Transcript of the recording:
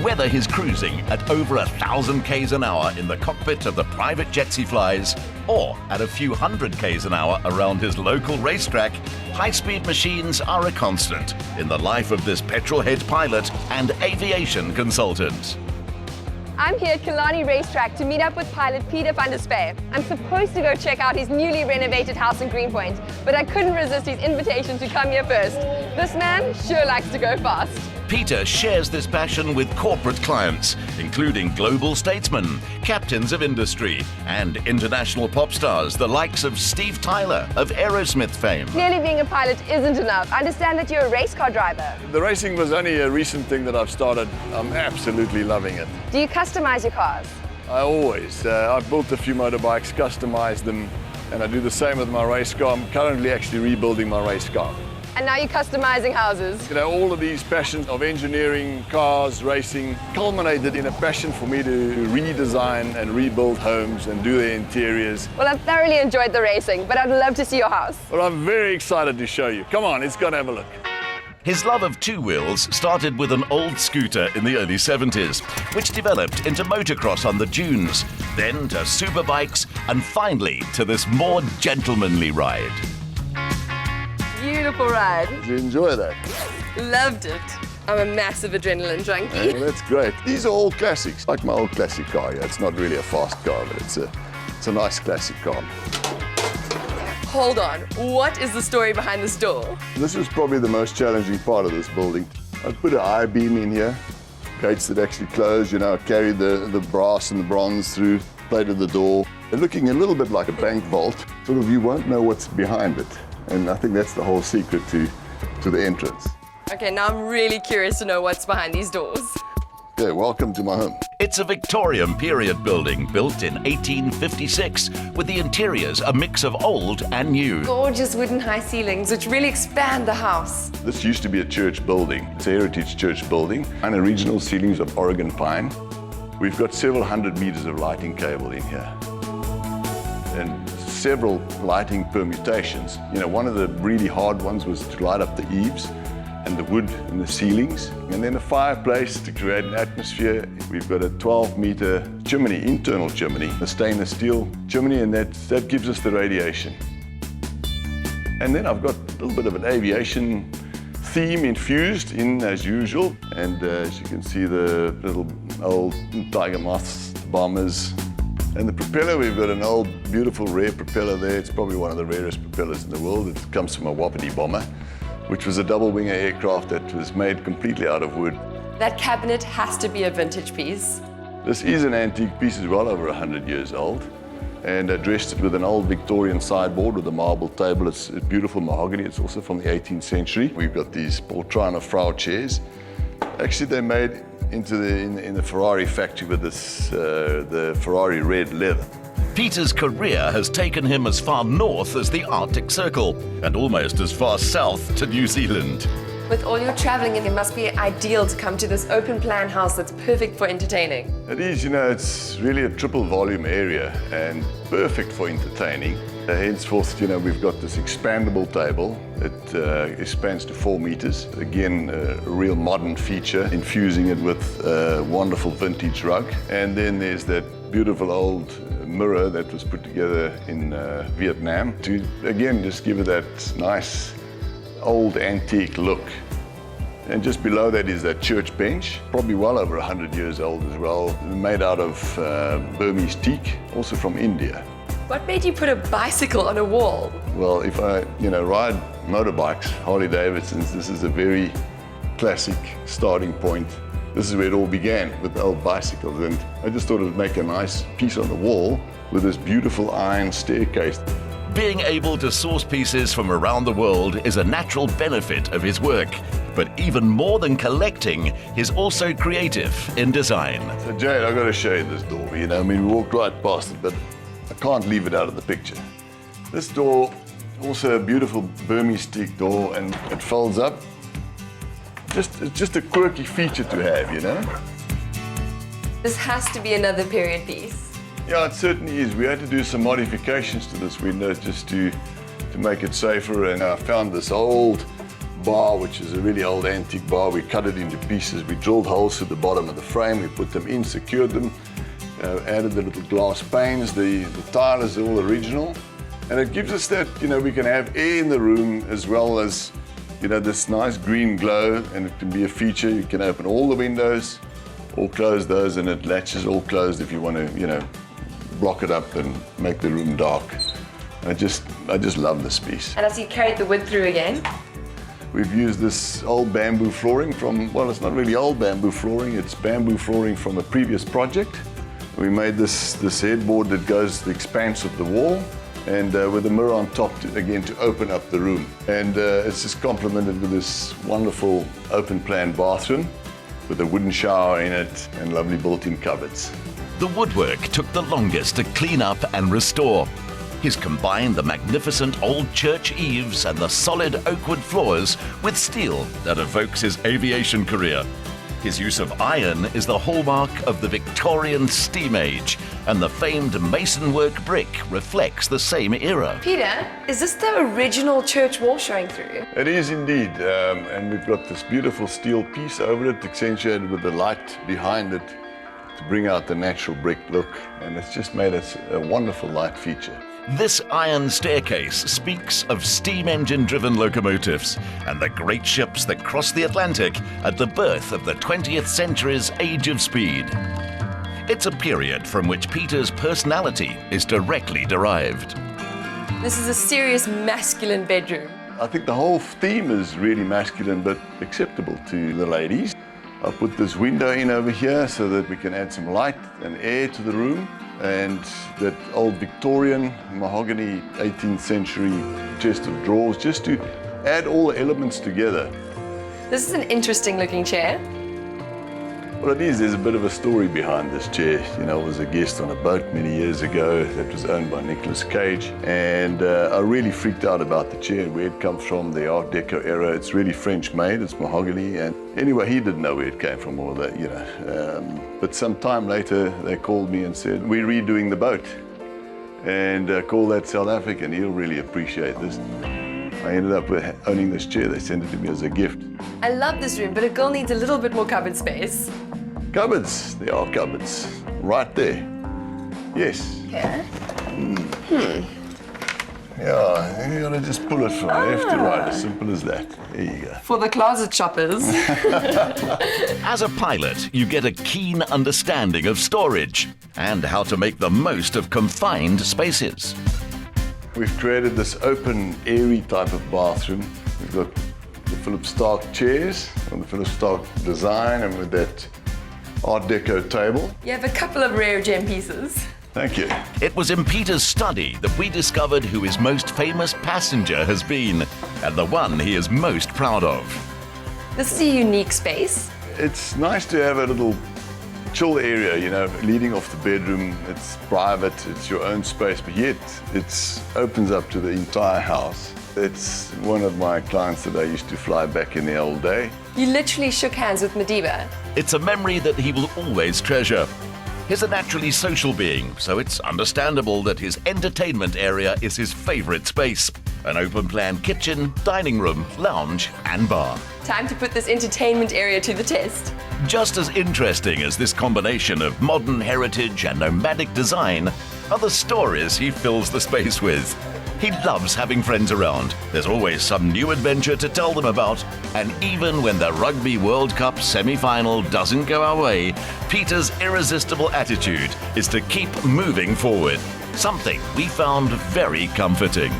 whether he's cruising at over 1,000 k's an hour in the cockpit of the private jets he flies, or at a few hundred k's an hour around his local racetrack, high-speed machines are a constant in the life of this petrol-head pilot and aviation consultant. I'm here at Killarney Racetrack to meet up with pilot Peter van der Spuy. I'm supposed to go check out his newly renovated house in Greenpoint, but I couldn't resist his invitation to come here first. This man sure likes to go fast. Peter shares this passion with corporate clients, including global statesmen, captains of industry, and international pop stars, the likes of Steve Tyler of Aerosmith fame. Clearly being a pilot isn't enough. I understand that you're a race car driver. The racing was only a recent thing that I've started. I'm absolutely loving it. Do you customize your cars? I always. I've built a few motorbikes, customized them, and I do the same with my race car. I'm currently actually rebuilding my race car. And now you're customizing houses. You know, all of these passions of engineering, cars, racing, culminated in a passion for me to redesign and rebuild homes and do their interiors. Well, I've thoroughly enjoyed the racing, but I'd love to see your house. Well, I'm very excited to show you. Come on, let's go and have a look. His love of two wheels started with an old scooter in the early 70s, which developed into motocross on the dunes, then to superbikes, and finally to this more gentlemanly ride. Beautiful ride. Did you enjoy that? Loved it. I'm a massive adrenaline junkie. Well, that's great. These are all classics, like my old classic car. Yeah, it's not really a fast car, but it's a nice classic car. Hold on, what is the story behind this door? This is probably the most challenging part of this building. I put an I-beam in here, gates that actually close, you know, I carried the brass and the bronze through, plated the door. They're looking a little bit like a bank vault. Sort of you won't know what's behind it. And I think that's the whole secret to the entrance. Okay, now I'm really curious to know what's behind these doors. Yeah, welcome to my home. It's a Victorian period building built in 1856, with the interiors a mix of old and new. Gorgeous wooden high ceilings, which really expand the house. This used to be a church building. It's a heritage church building, and original ceilings of Oregon pine. We've got several hundred meters of lighting cable in here, and several lighting permutations. You know, one of the really hard ones was to light up the eaves and the wood in the ceilings, and then a fireplace to create an atmosphere. We've got a 12-meter chimney, internal chimney, a stainless steel chimney, and that gives us the radiation. And then I've got a little bit of an aviation theme infused in as usual, and as you can see, the little old tiger moths, bombers, and the propeller. We've got an old, beautiful, rare propeller there. It's probably one of the rarest propellers in the world. It comes from a Wapiti bomber, which was a double-winger aircraft that was made completely out of wood. That cabinet has to be a vintage piece. This is an antique piece, it's well over 100 years old, and I dressed it with an old Victorian sideboard with a marble table. It's beautiful mahogany. It's also from the 18th century. We've got these Poltrona Frau chairs. Actually, they're made in the Ferrari factory with this, the Ferrari red leather. Peter's career has taken him as far north as the Arctic Circle and almost as far south to New Zealand. With all your traveling, it must be ideal to come to this open plan house that's perfect for entertaining. It is, you know, it's really a triple volume area and perfect for entertaining. Henceforth, you know, we've got this expandable table. It expands to 4 meters. Again, a real modern feature, infusing it with a wonderful vintage rug. And then there's that beautiful old mirror that was put together in Vietnam to, again, just give it that nice old antique look. And just below that is that church bench, probably well over 100 years old as well, made out of Burmese teak, also from India. What made you put a bicycle on a wall? Well, if I, you know, ride motorbikes, Harley Davidsons, this is a very classic starting point. This is where it all began, with the old bicycles, and I just thought it would make a nice piece on the wall with this beautiful iron staircase. Being able to source pieces from around the world is a natural benefit of his work. But even more than collecting, he's also creative in design. So Jade, I've got to show you this door. You know, I mean, we walked right past it, but I can't leave it out of the picture. This door, also a beautiful Burmese teak door, and it folds up. It's just a quirky feature to have, you know? This has to be another period piece. Yeah, it certainly is. We had to do some modifications to this window just to make it safer, and I found this old bar, which is a really old antique bar. We cut it into pieces. We drilled holes through the bottom of the frame. We put them in, secured them, added the little glass panes. The tile is all original. And it gives us that, we can have air in the room as well as, this nice green glow, and it can be a feature. You can open all the windows or close those, and it latches all closed if you want to, block it up and make the room dark. I just love this piece. And I see you carried the wood through again. We've used this old bamboo flooring from, well, it's not really old bamboo flooring, it's bamboo flooring from a previous project. We made this headboard that goes the expanse of the wall, and with a mirror on top to open up the room. And it's just complemented with this wonderful open plan bathroom with a wooden shower in it and lovely built-in cupboards. The woodwork took the longest to clean up and restore. He's combined the magnificent old church eaves and the solid oakwood floors with steel that evokes his aviation career. His use of iron is the hallmark of the Victorian steam age, and the famed masonwork brick reflects the same era. Peter, is this the original church wall showing through? It is indeed, and we've got this beautiful steel piece over it, accentuated with the light behind it to bring out the natural brick look, and it's just made it a wonderful light feature. This iron staircase speaks of steam engine-driven locomotives and the great ships that crossed the Atlantic at the birth of the 20th century's age of speed. It's a period from which Peter's personality is directly derived. This is a serious masculine bedroom. I think the whole theme is really masculine but acceptable to the ladies. I put this window in over here so that we can add some light and air to the room, and that old Victorian mahogany 18th century chest of drawers, just to add all the elements together. This is an interesting looking chair. Well, it is. There's a bit of a story behind this chair. I was a guest on a boat many years ago that was owned by Nicolas Cage, and I really freaked out about the chair and where it comes from, the Art Deco era. It's really French made, it's mahogany, and anyway, he didn't know where it came from, all that, But some time later, they called me and said, we're redoing the boat, and call that South African, he'll really appreciate this. I ended up owning this chair. They sent it to me as a gift. I love this room, but a girl needs a little bit more cupboard space. Cupboards, there are cupboards, right there. Yes. Yeah. Yeah, you gotta just pull it from left to right, as simple as that. There you go. For the closet shoppers. As a pilot, you get a keen understanding of storage and how to make the most of confined spaces. We've created this open, airy type of bathroom. We've got the Philip Stark chairs on the Philip Stark design, and with that Art Deco table. You have a couple of rare gem pieces. Thank you. It was in Peter's study that we discovered who his most famous passenger has been, and the one he is most proud of. This is a unique space. It's nice to have a little chill area, leading off the bedroom. It's private, it's your own space, but yet it opens up to the entire house. It's one of my clients that I used to fly back in the old day. You literally shook hands with Madiba. It's a memory that he will always treasure. He's a naturally social being, so it's understandable that his entertainment area is his favorite space. An open-plan kitchen, dining room, lounge, and bar. Time to put this entertainment area to the test. Just as interesting as this combination of modern heritage and nomadic design are the stories he fills the space with. He loves having friends around. There's always some new adventure to tell them about. And even when the Rugby World Cup semi-final doesn't go our way, Peter's irresistible attitude is to keep moving forward. Something we found very comforting.